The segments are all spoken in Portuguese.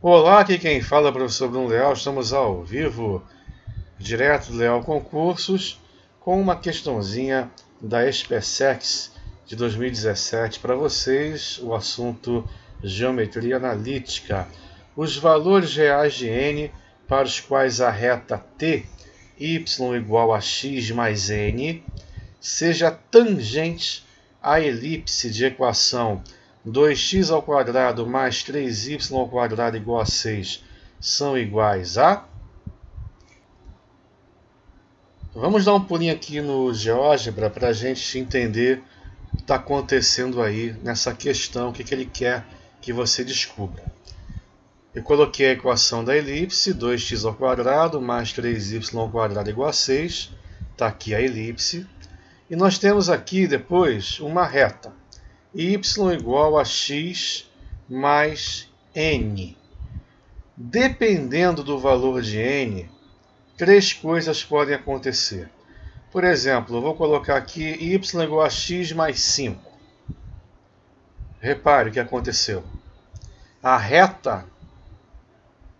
Olá, aqui quem fala é o professor Bruno Leal. Estamos ao vivo, direto do Leal Concursos, com uma questãozinha da SpaceX de 2017 para vocês. O assunto geometria analítica. Os valores reais de n para os quais a reta t, y igual a x mais n, seja tangente à elipse de equação 2x ao quadrado mais 3y ao quadrado igual a 6 são iguais a... Vamos dar um pulinho aqui no GeoGebra para a gente entender o que está acontecendo aí nessa questão, o que ele quer que você descubra. Eu coloquei a equação da elipse, 2x ao quadrado mais 3y ao quadrado igual a 6. Está aqui a elipse. E nós temos aqui depois uma reta, y igual a x mais n. Dependendo do valor de n, três coisas podem acontecer. Por exemplo, eu vou colocar aqui y igual a x mais 5. Repare o que aconteceu. A reta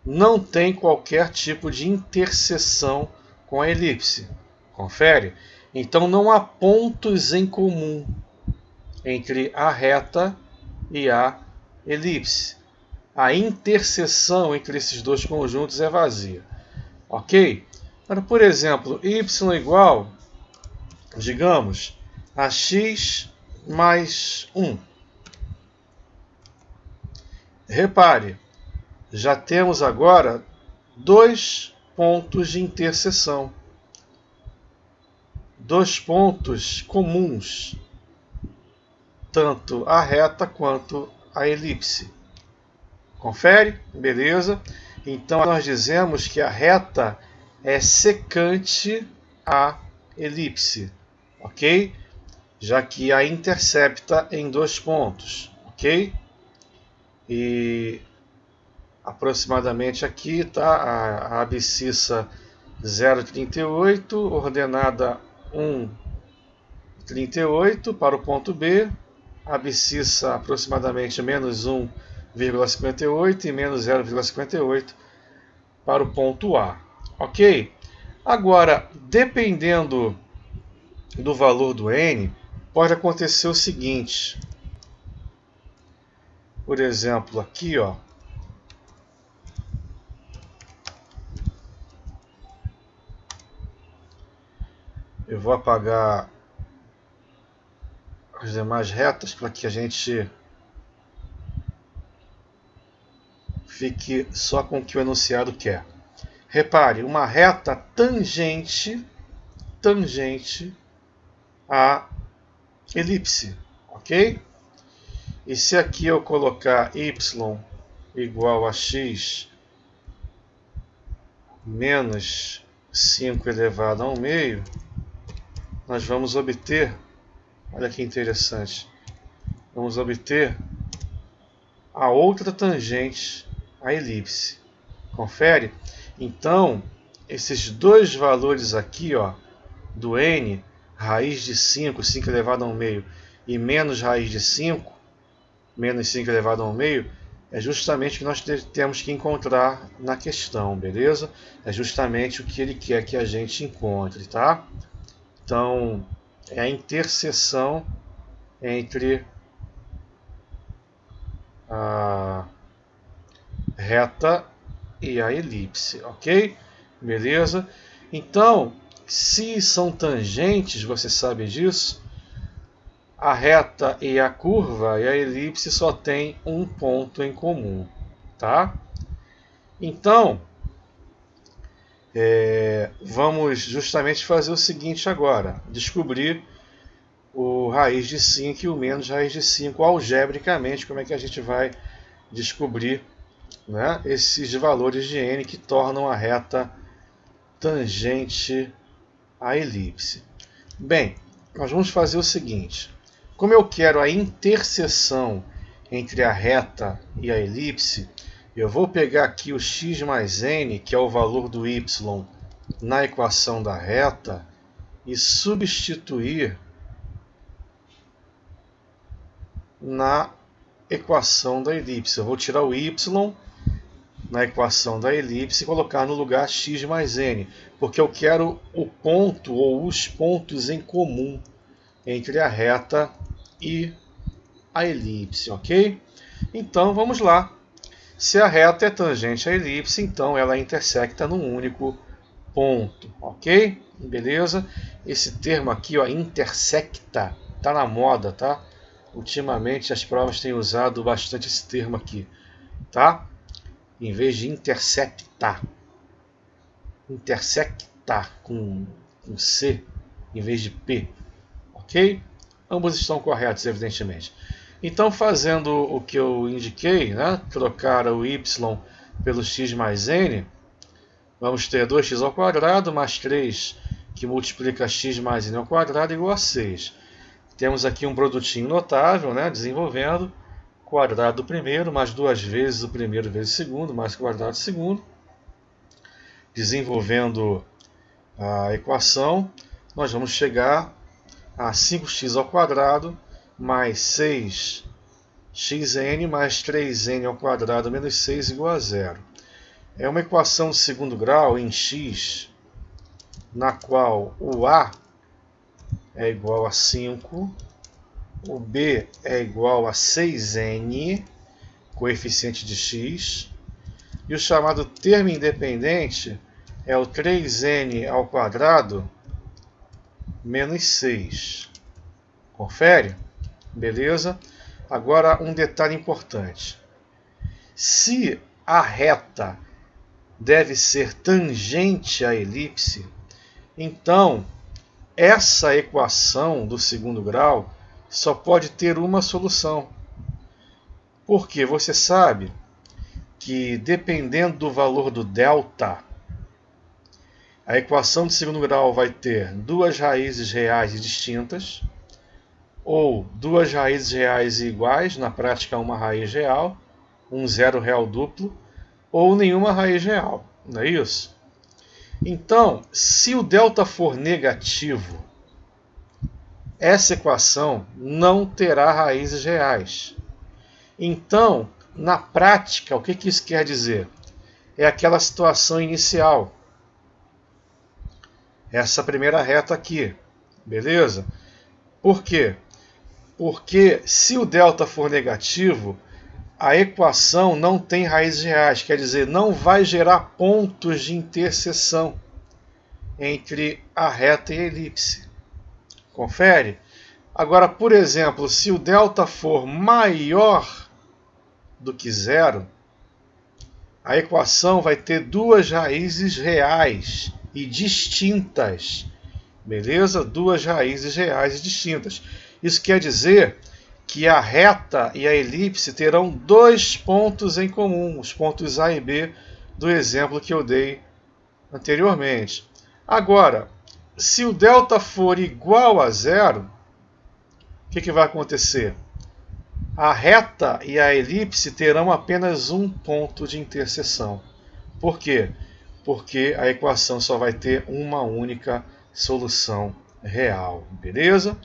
não tem qualquer tipo de interseção com a elipse. Confere? Então não há pontos em comum entre a reta e a elipse. A interseção entre esses dois conjuntos é vazia. Ok? Agora, por exemplo, y igual, digamos, a x mais 1. Repare, já temos agora dois pontos de interseção. Dois pontos comuns, tanto a reta quanto a elipse. Confere? Beleza? Então nós dizemos que a reta é secante à elipse, ok? Já que a intercepta em dois pontos, ok? E aproximadamente aqui está a abscissa 0,38, ordenada 1,38 para o ponto B, a abscissa aproximadamente menos 1,58 e menos 0,58 para o ponto A. Ok? Agora, dependendo do valor do n, pode acontecer o seguinte. Por exemplo, aqui, ó, eu vou apagar as demais retas para que a gente fique só com o que o enunciado quer. Repare, uma reta tangente à elipse, ok? E se aqui eu colocar y igual a x menos 5 elevado a 1 meio, nós vamos obter, olha que interessante, vamos obter a outra tangente à elipse. Confere? Então, esses dois valores aqui, ó, do n, raiz de 5, 5 elevado a 1 meio, e menos raiz de 5, menos 5 elevado a 1 meio, é justamente o que nós temos que encontrar na questão, beleza? É justamente o que ele quer que a gente encontre, tá? Então, é a interseção entre a reta e a elipse, ok? Beleza? Então, se são tangentes, você sabe disso, a reta e a curva e a elipse só tem um ponto em comum, tá? Então, vamos justamente fazer o seguinte agora, descobrir o raiz de 5 e o menos raiz de 5 algebricamente, como é que a gente vai descobrir, né, esses valores de n que tornam a reta tangente à elipse. Bem, nós vamos fazer o seguinte, como eu quero a interseção entre a reta e a elipse, eu vou pegar aqui o x mais n, que é o valor do y na equação da reta, e substituir na equação da elipse. Eu vou tirar o y na equação da elipse e colocar no lugar x mais n, porque eu quero o ponto ou os pontos em comum entre a reta e a elipse, ok? Então vamos lá. Se a reta é tangente à elipse, então ela intersecta num único ponto, ok? Beleza? Esse termo aqui, ó, intersecta, tá na moda, tá? Ultimamente as provas têm usado bastante esse termo aqui, tá? Em vez de interceptar. Intersectar com C em vez de P, ok? Ambos estão corretos, evidentemente. Então, fazendo o que eu indiquei, né? Trocar o y pelo x mais n, vamos ter 2x ao quadrado mais 3, que multiplica x mais n ao quadrado, igual a 6. Temos aqui um produtinho notável, né? Desenvolvendo quadrado do primeiro, mais 2 vezes o primeiro vezes o segundo, mais quadrado do segundo. Desenvolvendo a equação, nós vamos chegar a 5x ao quadrado mais 6xn mais 3n ao quadrado menos 6 igual a 0. É uma equação de segundo grau em x, na qual o a é igual a 5, o b é igual a 6n, coeficiente de x, e o chamado termo independente é o 3n ao quadrado menos 6. Confere? Beleza? Agora um detalhe importante. Se a reta deve ser tangente à elipse, então essa equação do segundo grau só pode ter uma solução. Porque você sabe que, dependendo do valor do delta, a equação de segundo grau vai ter duas raízes reais e distintas, ou duas raízes reais e iguais, na prática uma raiz real, um zero real duplo, ou nenhuma raiz real, não é isso? Então, se o delta for negativo, essa equação não terá raízes reais. Então, na prática, o que isso quer dizer? É aquela situação inicial. Essa primeira reta aqui, beleza? Por quê? Porque se o delta for negativo, a equação não tem raízes reais, quer dizer, não vai gerar pontos de interseção entre a reta e a elipse. Confere? Agora, por exemplo, se o delta for maior do que zero, a equação vai ter duas raízes reais e distintas. Beleza? Duas raízes reais e distintas. Isso quer dizer que a reta e a elipse terão dois pontos em comum, os pontos A e B do exemplo que eu dei anteriormente. Agora, se o delta for igual a zero, o que vai acontecer? A reta e a elipse terão apenas um ponto de interseção. Por quê? Porque a equação só vai ter uma única solução real. Beleza?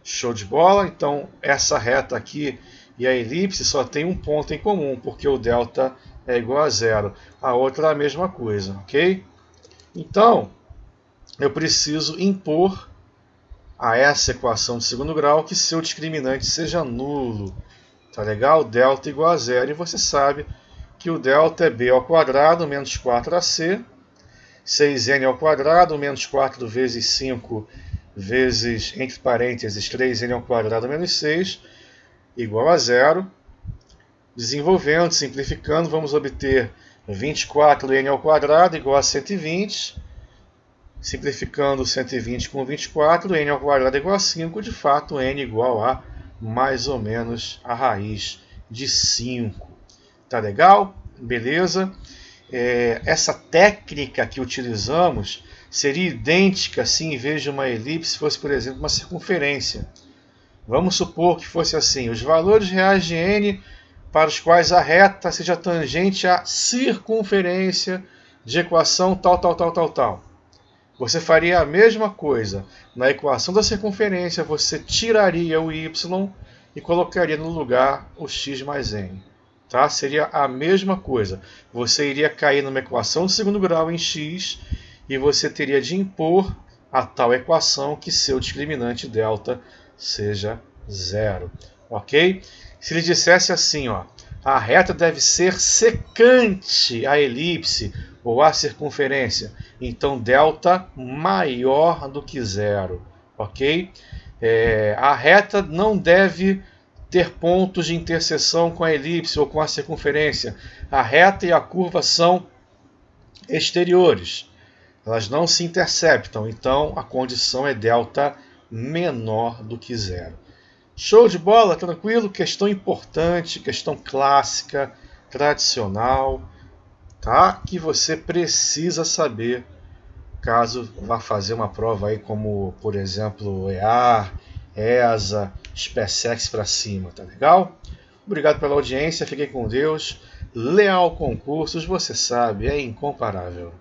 Show de bola? Então, essa reta aqui e a elipse só tem um ponto em comum, porque o delta é igual a zero. A outra é a mesma coisa, ok? Então, eu preciso impor a essa equação de segundo grau que seu discriminante seja nulo. Tá legal? Delta igual a zero. E você sabe que o delta é b ao quadrado menos 4ac, 6n ao quadrado menos 4 vezes 5 vezes, entre parênteses, 3n ao quadrado menos 6, igual a zero. Desenvolvendo, simplificando, vamos obter 24n ao quadrado igual a 120. Simplificando 120 com 24, n ao quadrado igual a 5, de fato n igual a mais ou menos a raiz de 5. Tá legal? Beleza? Essa técnica que utilizamos seria idêntica se em vez de uma elipse fosse, por exemplo, uma circunferência. Vamos supor que fosse assim: os valores reais de n para os quais a reta seja tangente à circunferência de equação tal, tal, tal, tal, tal. Você faria a mesma coisa. Na equação da circunferência, você tiraria o y e colocaria no lugar o x mais n. tá? Seria a mesma coisa. Você iria cair numa equação de segundo grau em x e você teria de impor a tal equação que seu discriminante delta seja zero, ok? Se ele dissesse assim, ó, a reta deve ser secante à elipse ou à circunferência, então delta maior do que zero, ok? A reta não deve ter pontos de interseção com a elipse ou com a circunferência. A reta e a curva são exteriores, elas não se interceptam, então a condição é delta menor do que zero. Show de bola, tranquilo? Questão importante, questão clássica, tradicional, tá? Que você precisa saber caso vá fazer uma prova aí como, por exemplo, EAR, ESA, SpaceX para cima, tá legal? Obrigado pela audiência, fiquem com Deus. Leal Concursos, você sabe, é incomparável.